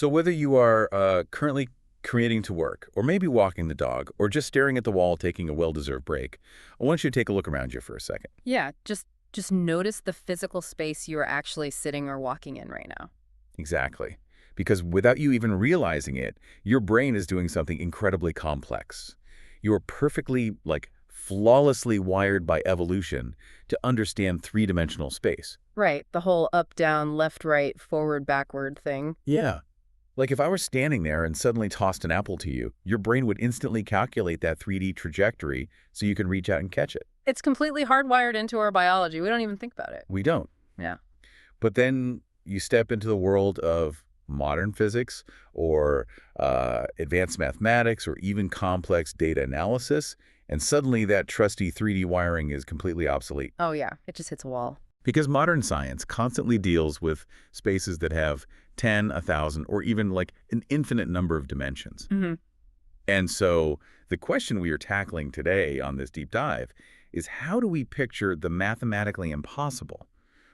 So whether you are currently creating to work, or maybe walking the dog, or just staring at the wall taking a well-deserved break, I want you to take a look around you for a second. Yeah, just notice the physical space you are actually sitting or walking in right now. Exactly. Because without you even realizing it, your brain is doing something incredibly complex. You are perfectly, flawlessly wired by evolution to understand three-dimensional space. Right, the whole up, down, left, right, forward, backward thing. Yeah. Like if I were standing there and suddenly tossed an apple to you, your brain would instantly calculate that 3D trajectory so you can reach out and catch it. It's completely hardwired into our biology. We don't even think about it. We don't. Yeah. But then you step into the world of modern physics or advanced mathematics or even complex data analysis, and suddenly that trusty 3D wiring is completely obsolete. Oh, yeah. It just hits a wall. Because modern science constantly deals with spaces that have 10, 1,000, or even an infinite number of dimensions. Mm-hmm. And so the question we are tackling today on this deep dive is, how do we picture the mathematically impossible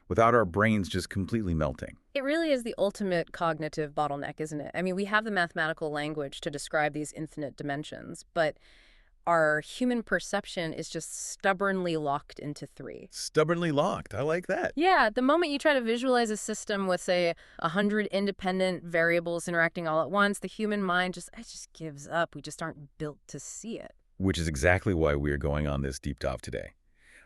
without our brains just completely melting? It really is the ultimate cognitive bottleneck, isn't it? I mean, we have the mathematical language to describe these infinite dimensions, but our human perception is just stubbornly locked into three. Stubbornly locked. I like that. Yeah, the moment you try to visualize a system with, say, 100 independent variables interacting all at once, the human mind just gives up. We just aren't built to see it. Which is exactly why we are going on this deep dive today.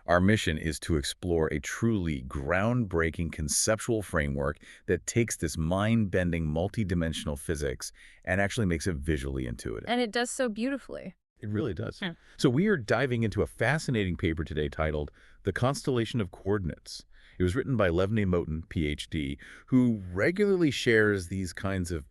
Our mission is to explore a truly groundbreaking conceptual framework that takes this mind-bending multidimensional physics and actually makes it visually intuitive. And it does so beautifully. It really does. Yeah. So we are diving into a fascinating paper today titled The Constellation of Coordinates. It was written by Levne Moten, PhD, who regularly shares these kinds of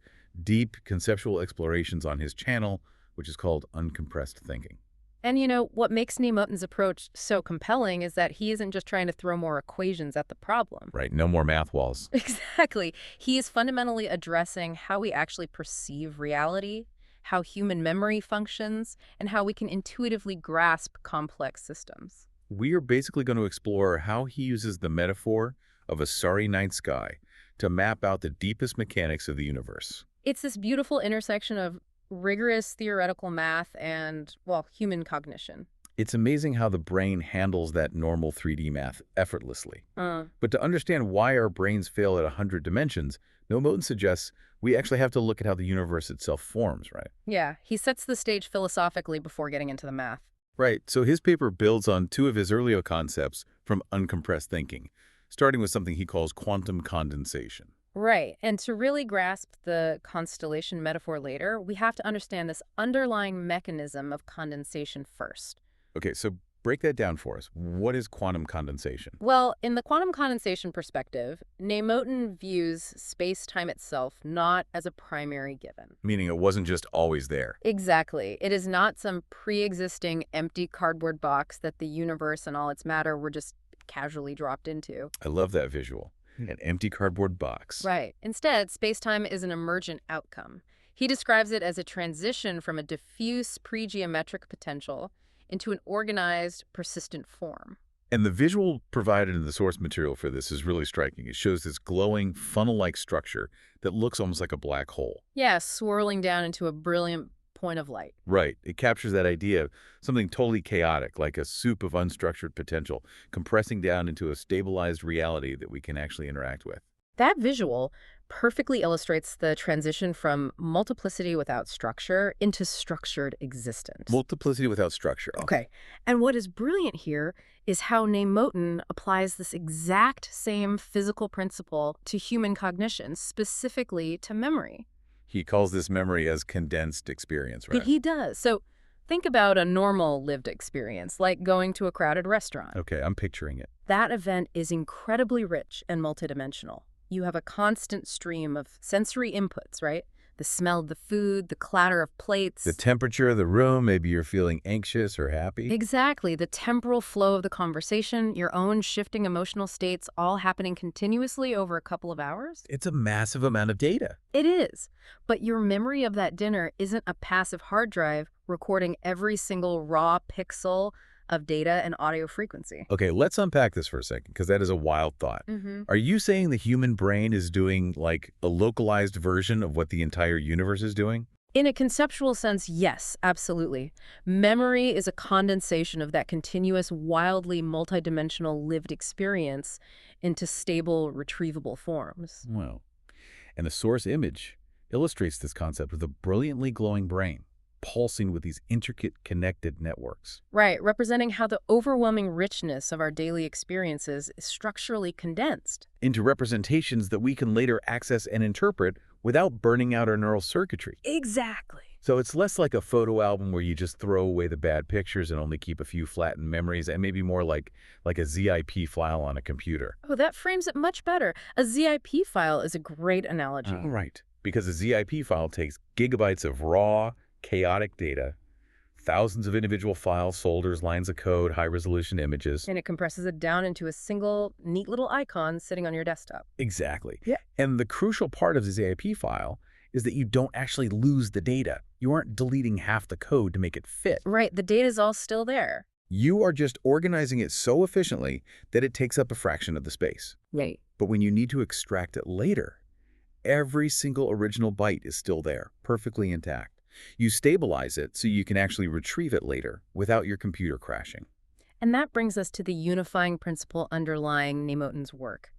deep conceptual explorations on his channel, which is called Uncompressed Thinking. And what makes Moten's approach so compelling is that he isn't just trying to throw more equations at the problem. Right, no more math walls. Exactly. He is fundamentally addressing how we actually perceive reality, how human memory functions, and how we can intuitively grasp complex systems. We are basically going to explore how he uses the metaphor of a starry night sky to map out the deepest mechanics of the universe. It's this beautiful intersection of rigorous theoretical math and, well, human cognition. It's amazing how the brain handles that normal 3D math effortlessly. But to understand why our brains fail at 100 dimensions, Moten suggests we actually have to look at how the universe itself forms, right? Yeah, he sets the stage philosophically before getting into the math. Right, so his paper builds on two of his earlier concepts from uncompressed thinking, starting with something he calls quantum condensation. Right, and to really grasp the constellation metaphor later, we have to understand this underlying mechanism of condensation first. Okay, so break that down for us. What is quantum condensation? Well, in the quantum condensation perspective, Moten views space-time itself not as a primary given. Meaning it wasn't just always there. Exactly. It is not some pre-existing empty cardboard box that the universe and all its matter were just casually dropped into. I love that visual. An empty cardboard box. Right. Instead, space-time is an emergent outcome. He describes it as a transition from a diffuse pre-geometric potential into an organized, persistent form. And the visual provided in the source material for this is really striking. It shows this glowing, funnel-like structure that looks almost like a black hole. Yeah, swirling down into a brilliant point of light. Right. It captures that idea of something totally chaotic, like a soup of unstructured potential, compressing down into a stabilized reality that we can actually interact with. That visual perfectly illustrates the transition from multiplicity without structure into structured existence. Multiplicity without structure. Okay. And what is brilliant here is how Moten applies this exact same physical principle to human cognition, specifically to memory. He calls this memory as condensed experience, right? He does. So think about a normal lived experience, like going to a crowded restaurant. Okay, I'm picturing it. That event is incredibly rich and multidimensional. You have a constant stream of sensory inputs, right? The smell of the food, the clatter of plates. The temperature of the room, maybe you're feeling anxious or happy. Exactly. The temporal flow of the conversation, your own shifting emotional states, all happening continuously over a couple of hours. It's a massive amount of data. It is. But your memory of that dinner isn't a passive hard drive recording every single raw pixel of data and audio frequency. Okay, let's unpack this for a second, because that is a wild thought. Are you saying the human brain is doing, like, a localized version of what the entire universe is doing? In a conceptual sense, yes, absolutely. Memory is a condensation of that continuous, wildly multidimensional lived experience into stable, retrievable forms. Well, and the source image illustrates this concept with a brilliantly glowing brain, pulsing with these intricate connected networks. Right, representing how the overwhelming richness of our daily experiences is structurally condensed. Into representations that we can later access and interpret without burning out our neural circuitry. Exactly. So it's less like a photo album where you just throw away the bad pictures and only keep a few flattened memories, and maybe more like a ZIP file on a computer. Oh, that frames it much better. A ZIP file is a great analogy. Right, because a ZIP file takes gigabytes of raw, chaotic data, thousands of individual files, folders, lines of code, high-resolution images. And it compresses it down into a single, neat little icon sitting on your desktop. Exactly. Yeah. And the crucial part of the ZIP file is that you don't actually lose the data. You aren't deleting half the code to make it fit. Right, the data's all still there. You are just organizing it so efficiently that it takes up a fraction of the space. Right. But when you need to extract it later, every single original byte is still there, perfectly intact. You stabilize it so you can actually retrieve it later without your computer crashing. And that brings us to the unifying principle underlying Nemotin's work.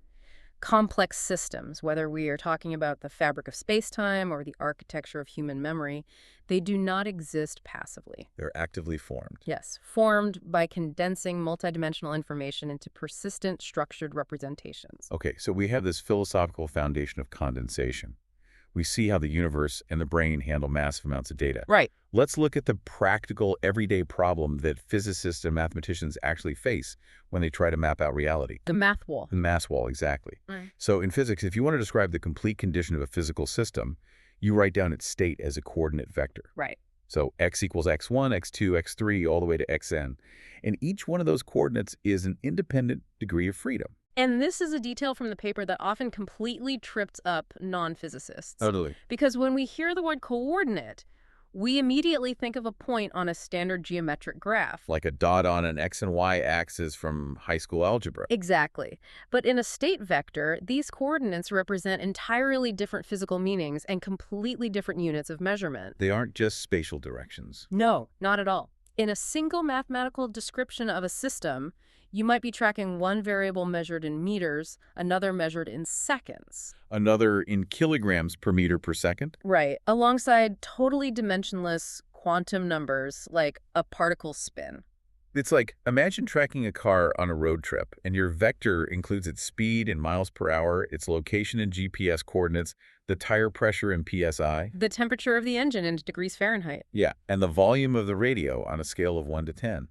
Complex systems, whether we are talking about the fabric of space-time or the architecture of human memory, they do not exist passively. They're actively formed. Yes, formed by condensing multidimensional information into persistent, structured representations. Okay, so we have this philosophical foundation of condensation. We see how the universe and the brain handle massive amounts of data. Right. Let's look at the practical, everyday problem that physicists and mathematicians actually face when they try to map out reality. The math wall. The mass wall, exactly. Right. So in physics, if you want to describe the complete condition of a physical system, you write down its state as a coordinate vector. Right. So x equals x1, x2, x3, all the way to xn. And each one of those coordinates is an independent degree of freedom. And this is a detail from the paper that often completely trips up non-physicists. Totally. Because when we hear the word coordinate, we immediately think of a point on a standard geometric graph. Like a dot on an x and y axis from high school algebra. Exactly. But in a state vector, these coordinates represent entirely different physical meanings and completely different units of measurement. They aren't just spatial directions. No, not at all. In a single mathematical description of a system, you might be tracking one variable measured in meters, another measured in seconds. Another in kilograms per meter per second. Right, alongside totally dimensionless quantum numbers like a particle spin. It's like, imagine tracking a car on a road trip, and your vector includes its speed in miles per hour, its location in GPS coordinates, the tire pressure in PSI. The temperature of the engine in degrees Fahrenheit. Yeah, and the volume of the radio on a scale of 1 to 10.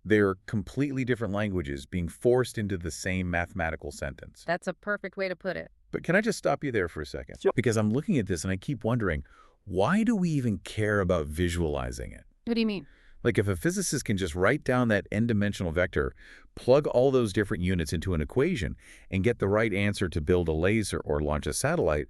They're completely different languages being forced into the same mathematical sentence. That's a perfect way to put it. But can I just stop you there for a second? Sure. Because I'm looking at this and I keep wondering, why do we even care about visualizing it? What do you mean? Like, if a physicist can just write down that n-dimensional vector, plug all those different units into an equation, and get the right answer to build a laser or launch a satellite,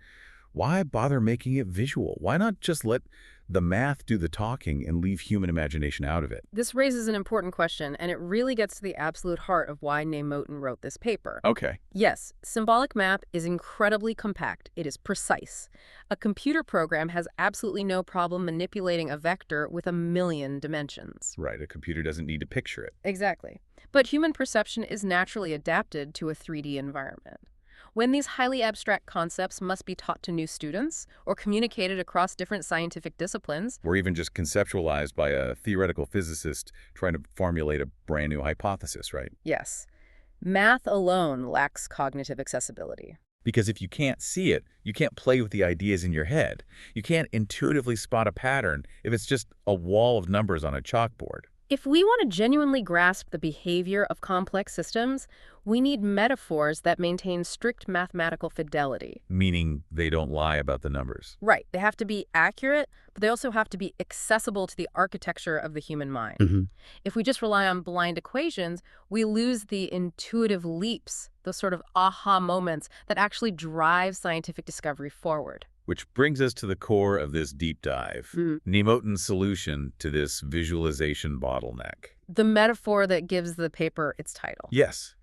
why bother making it visual? Why not just let the math do the talking and leave human imagination out of it? This raises an important question, and it really gets to the absolute heart of why Nemotin wrote this paper. Okay. Yes, symbolic map is incredibly compact. It is precise. A computer program has absolutely no problem manipulating a vector with 1,000,000 dimensions. Right, a computer doesn't need to picture it. Exactly. But human perception is naturally adapted to a 3D environment. When these highly abstract concepts must be taught to new students or communicated across different scientific disciplines, Or even just conceptualized by a theoretical physicist trying to formulate a brand new hypothesis, right? yes, math alone lacks cognitive accessibility. Because if you can't see it, you can't play with the ideas in your head. You can't intuitively spot a pattern if it's just a wall of numbers on a chalkboard. If we want to genuinely grasp the behavior of complex systems, we need metaphors that maintain strict mathematical fidelity. Meaning they don't lie about the numbers. Right. They have to be accurate, but they also have to be accessible to the architecture of the human mind. If we just rely on blind equations, we lose the intuitive leaps, those sort of aha moments that actually drive scientific discovery forward. Which brings us to the core of this deep dive, Nemotin's solution to this visualization bottleneck. The metaphor that gives the paper its title. Yes,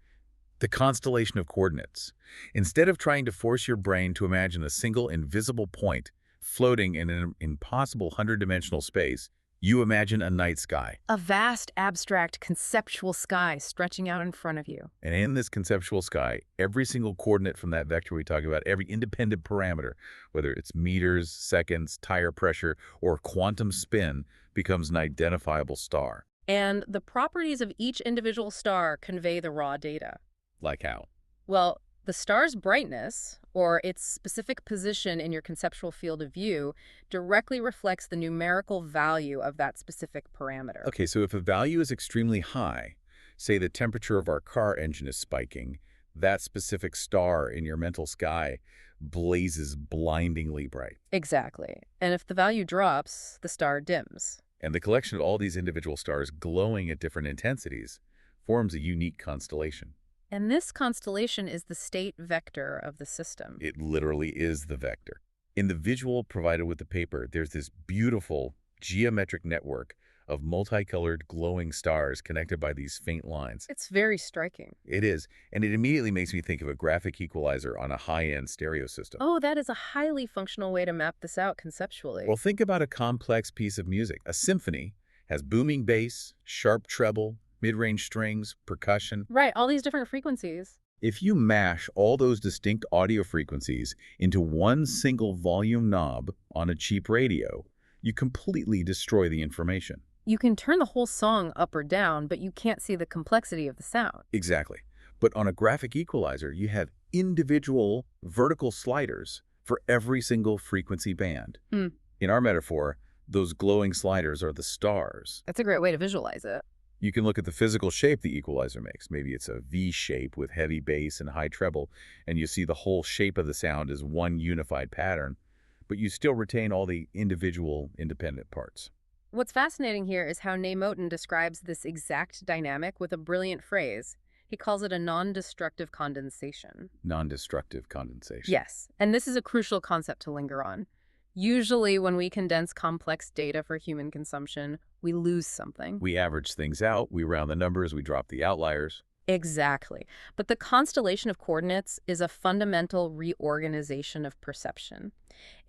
the constellation of coordinates. Instead of trying to force your brain to imagine a single invisible point floating in an impossible hundred-dimensional space, you imagine a night sky. A vast, abstract, conceptual sky stretching out in front of you. And in this conceptual sky, every single coordinate from that vector we talk about, every independent parameter, whether it's meters, seconds, tire pressure, or quantum spin, becomes an identifiable star. And the properties of each individual star convey the raw data. Like how? Well, the star's brightness, or its specific position in your conceptual field of view, directly reflects the numerical value of that specific parameter. Okay, so if a value is extremely high, say the temperature of our car engine is spiking, that specific star in your mental sky blazes blindingly bright. Exactly. And if the value drops, the star dims. And the collection of all these individual stars glowing at different intensities forms a unique constellation. And this constellation is the state vector of the system. It literally is the vector. In the visual provided with the paper, there's this beautiful geometric network of multicolored glowing stars connected by these faint lines. It's very striking. It is, and it immediately makes me think of a graphic equalizer on a high-end stereo system. Oh, that is a highly functional way to map this out conceptually. Well, think about a complex piece of music. A symphony has booming bass, sharp treble, mid-range strings, percussion. Right, all these different frequencies. If you mash all those distinct audio frequencies into one single volume knob on a cheap radio, you completely destroy the information. You can turn the whole song up or down, but you can't see the complexity of the sound. Exactly. But on a graphic equalizer, you have individual vertical sliders for every single frequency band. In our metaphor, those glowing sliders are the stars. That's a great way to visualize it. You can look at the physical shape the equalizer makes. Maybe it's a V shape with heavy bass and high treble, and you see the whole shape of the sound as one unified pattern, but you still retain all the individual independent parts. What's fascinating here is how Nemotin describes this exact dynamic with a brilliant phrase. He calls it a non-destructive condensation. Non-destructive condensation. Yes, and this is a crucial concept to linger on. Usually when we condense complex data for human consumption, we lose something. We average things out, we round the numbers, we drop the outliers. Exactly. But the constellation of coordinates is a fundamental reorganization of perception.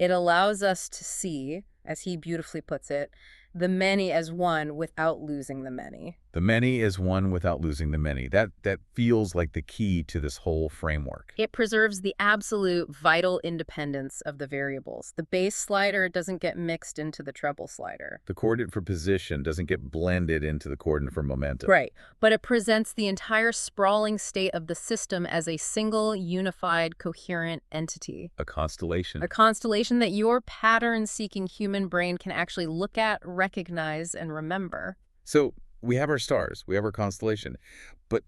It allows us to see, as he beautifully puts it, the many as one without losing the many. The many is one without losing the many. That feels like the key to this whole framework. It preserves the absolute vital independence of the variables. The bass slider doesn't get mixed into the treble slider. The coordinate for position doesn't get blended into the coordinate for momentum. Right, but it presents the entire sprawling state of the system as a single, unified, coherent entity. A constellation. A constellation that your pattern-seeking human brain can actually look at, recognize, and remember. So we have our stars, we have our constellation, but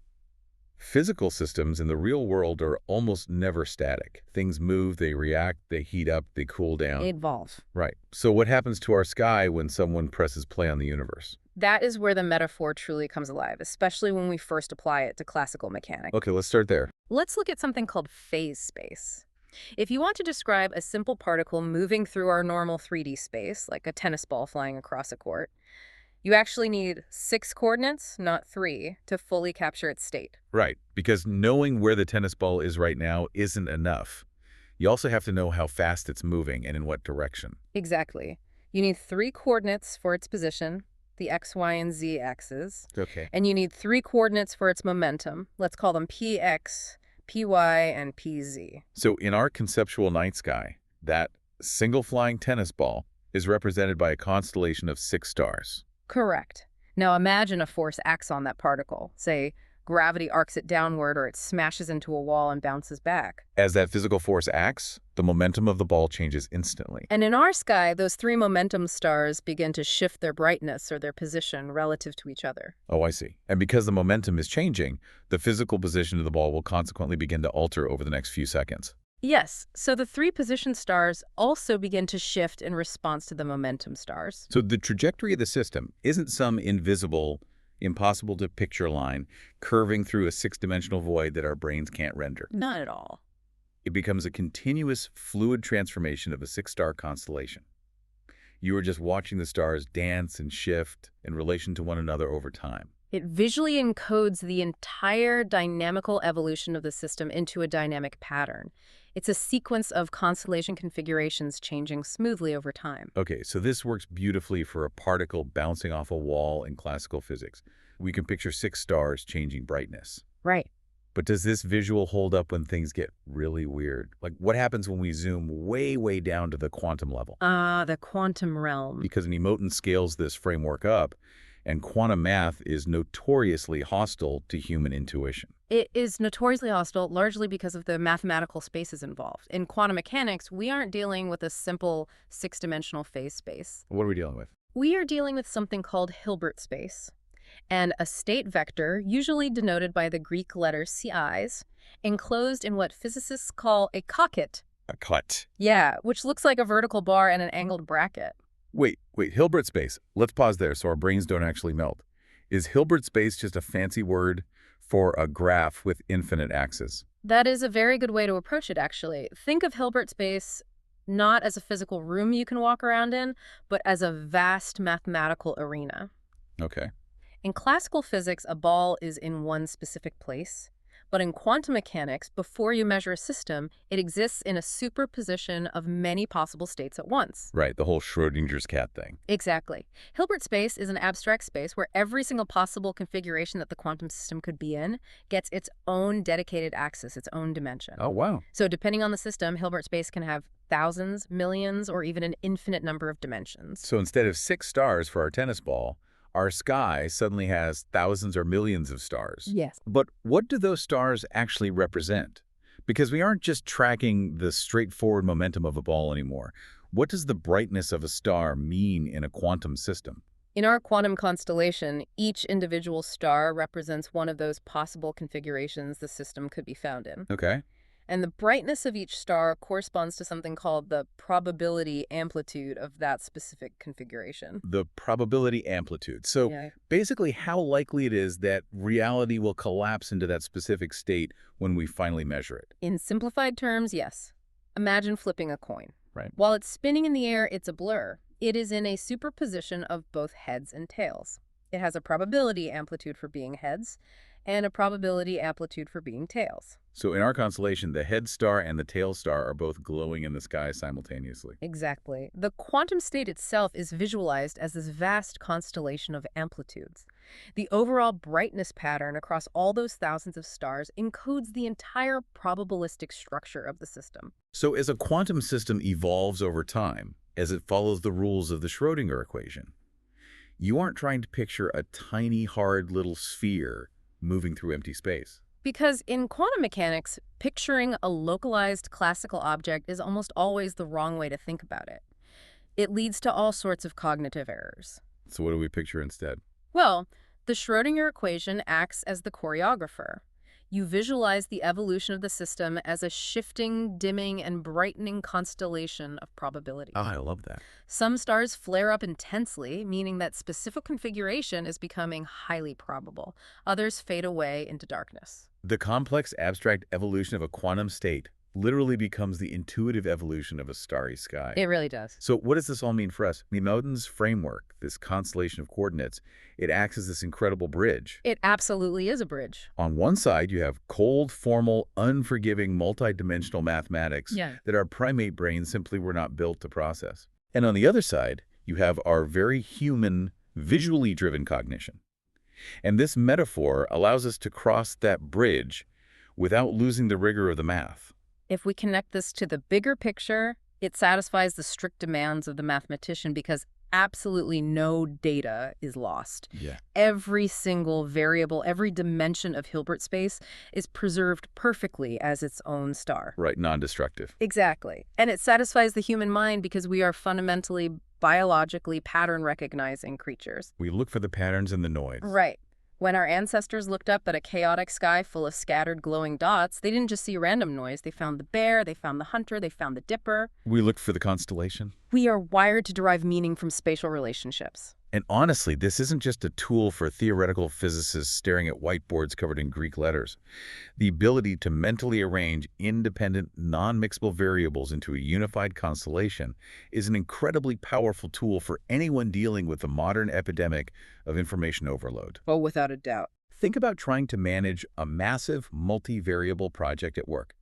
physical systems in the real world are almost never static. Things move, they react, they heat up, they cool down. They evolve. Right. So what happens to our sky when someone presses play on the universe? That is where the metaphor truly comes alive, especially when we first apply it to classical mechanics. Okay, let's start there. Let's look at something called phase space. If you want to describe a simple particle moving through our normal 3D space, like a tennis ball flying across a court, you actually need 6 coordinates, not 3, to fully capture its state. Right, because knowing where the tennis ball is right now isn't enough. You also have to know how fast it's moving and in what direction. Exactly. You need 3 coordinates for its position, the x, y, and z axes. Okay. And you need 3 coordinates for its momentum. Let's call them px, py, and pz. So in our conceptual night sky, that single flying tennis ball is represented by a constellation of 6 stars. Correct. Now imagine a force acts on that particle. Say, gravity arcs it downward or it smashes into a wall and bounces back. As that physical force acts, the momentum of the ball changes instantly. And in our sky, those 3 momentum stars begin to shift their brightness or their position relative to each other. Oh, I see. And because the momentum is changing, the physical position of the ball will consequently begin to alter over the next few seconds. Yes, so the 3 position stars also begin to shift in response to the momentum stars. So the trajectory of the system isn't some invisible, impossible to picture line curving through a 6-dimensional void that our brains can't render. Not at all. It becomes a continuous fluid transformation of a six-star constellation. You are just watching the stars dance and shift in relation to one another over time. It visually encodes the entire dynamical evolution of the system into a dynamic pattern. It's a sequence of constellation configurations changing smoothly over time. Okay, so this works beautifully for a particle bouncing off a wall in classical physics. We can picture six stars changing brightness. Right. But does this visual hold up when things get really weird? Like, what happens when we zoom way, way down to the quantum level? The quantum realm. Because Emoton scales this framework up, and quantum math is notoriously hostile to human intuition. It is notoriously hostile, largely because of the mathematical spaces involved. In quantum mechanics, we aren't dealing with a simple six-dimensional phase space. What are we dealing with? We are dealing with something called Hilbert space, and a state vector, usually denoted by the Greek letter Ci's, enclosed in what physicists call a cocket. A cut. Yeah, which looks like a vertical bar and an angled bracket. Wait, Hilbert space. Let's pause there so our brains don't actually melt. Is Hilbert space just a fancy word for a graph with infinite axes? That is a very good way to approach it, actually. Think of Hilbert space not as a physical room you can walk around in, but as a vast mathematical arena. Okay. In classical physics, a ball is in one specific place. But in quantum mechanics, before you measure a system, it exists in a superposition of many possible states at once. Right, the whole Schrodinger's cat thing. Exactly. Hilbert space is an abstract space where every single possible configuration that the quantum system could be in gets its own dedicated axis, its own dimension. Oh, wow. So depending on the system, Hilbert space can have thousands, millions, or even an infinite number of dimensions. So instead of six stars for our tennis ball, our sky suddenly has thousands or millions of stars. Yes. But what do those stars actually represent? Because we aren't just tracking the straightforward momentum of a ball anymore. What does the brightness of a star mean in a quantum system? In our quantum constellation, each individual star represents one of those possible configurations the system could be found in. Okay. And the brightness of each star corresponds to something called the probability amplitude of that specific configuration. The probability amplitude. So Yeah. basically how likely it is that reality will collapse into that specific state when we finally measure it. In simplified terms, yes. Imagine flipping a coin. Right. While it's spinning in the air, it's a blur. It is in a superposition of both heads and tails. It has a probability amplitude for being heads and a probability amplitude for being tails. So in our constellation, the head star and the tail star are both glowing in the sky simultaneously. Exactly. The quantum state itself is visualized as this vast constellation of amplitudes. The overall brightness pattern across all those thousands of stars encodes the entire probabilistic structure of the system. So as a quantum system evolves over time, as it follows the rules of the Schrodinger equation, you aren't trying to picture a tiny, hard little sphere moving through empty space. Because in quantum mechanics, picturing a localized classical object is almost always the wrong way to think about it. It leads to all sorts of cognitive errors. So what do we picture instead? Well, the Schrodinger equation acts as the choreographer. You visualize the evolution of the system as a shifting, dimming, and brightening constellation of probability. Oh, I love that. Some stars flare up intensely, meaning that specific configuration is becoming highly probable. Others fade away into darkness. The complex abstract evolution of a quantum state literally becomes the intuitive evolution of a starry sky. It really does. So what does this all mean for us? Emoton's framework, this constellation of coordinates, it acts as this incredible bridge. It absolutely is a bridge. On one side, you have cold, formal, unforgiving, multidimensional mathematics that our primate brains simply were not built to process. And on the other side, you have our very human, visually driven cognition. And this metaphor allows us to cross that bridge without losing the rigor of the math. If we connect this to the bigger picture, it satisfies the strict demands of the mathematician because absolutely no data is lost. Yeah. Every single variable, every dimension of Hilbert space is preserved perfectly as its own star. Right, non-destructive. Exactly. And it satisfies the human mind because we are fundamentally biologically pattern-recognizing creatures. We look for the patterns in the noise. Right. When our ancestors looked up at a chaotic sky full of scattered glowing dots, they didn't just see random noise. They found the bear, they found the hunter, they found the dipper. We looked for the constellation. We are wired to derive meaning from spatial relationships. And honestly, this isn't just a tool for theoretical physicists staring at whiteboards covered in Greek letters. The ability to mentally arrange independent, non-mixable variables into a unified constellation is an incredibly powerful tool for anyone dealing with the modern epidemic of information overload. Oh, without a doubt. Think about trying to manage a massive multivariable project at work.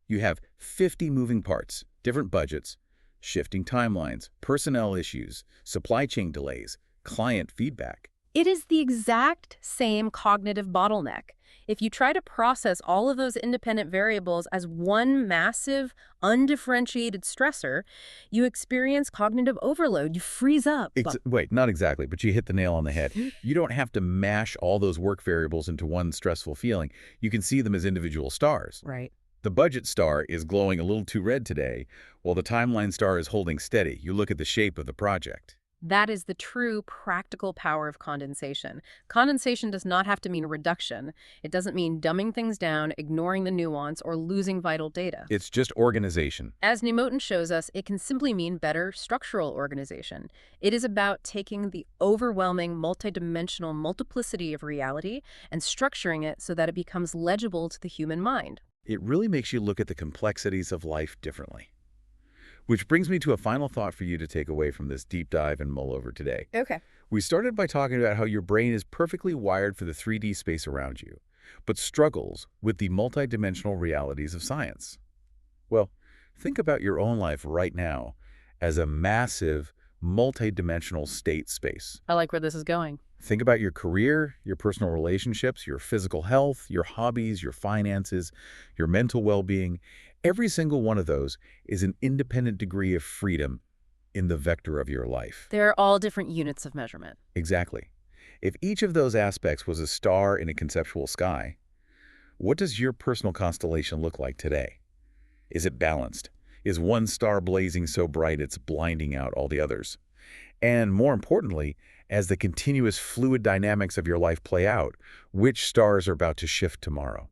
You have 50 moving parts, different budgets, shifting timelines, personnel issues, supply chain delays, client feedback. It is the exact same cognitive bottleneck. If you try to process all of those independent variables as one massive, undifferentiated stressor, you experience cognitive overload. You freeze up. Wait, not exactly, but you hit the nail on the head. You don't have to mash all those work variables into one stressful feeling. You can see them as individual stars. Right. The budget star is glowing a little too red today, while the timeline star is holding steady. You look at the shape of the project. That is the true practical power of condensation. Condensation does not have to mean reduction. It doesn't mean dumbing things down, ignoring the nuance, or losing vital data. It's just organization. As Newmoten shows us, it can simply mean better structural organization. It is about taking the overwhelming multidimensional multiplicity of reality and structuring it so that it becomes legible to the human mind. It really makes you look at the complexities of life differently. Which brings me to a final thought for you to take away from this deep dive and mull over today. Okay. We started by talking about how your brain is perfectly wired for the 3D space around you, but struggles with the multidimensional realities of science. Well, think about your own life right now as a massive, multidimensional state space. I like where this is going. Think about your career, your personal relationships, your physical health, your hobbies, your finances, your mental well-being. Every single one of those is an independent degree of freedom in the vector of your life. They're all different units of measurement. Exactly. If each of those aspects was a star in a conceptual sky, what does your personal constellation look like today? Is it balanced? Is one star blazing so bright it's blinding out all the others? And more importantly, as the continuous fluid dynamics of your life play out, which stars are about to shift tomorrow?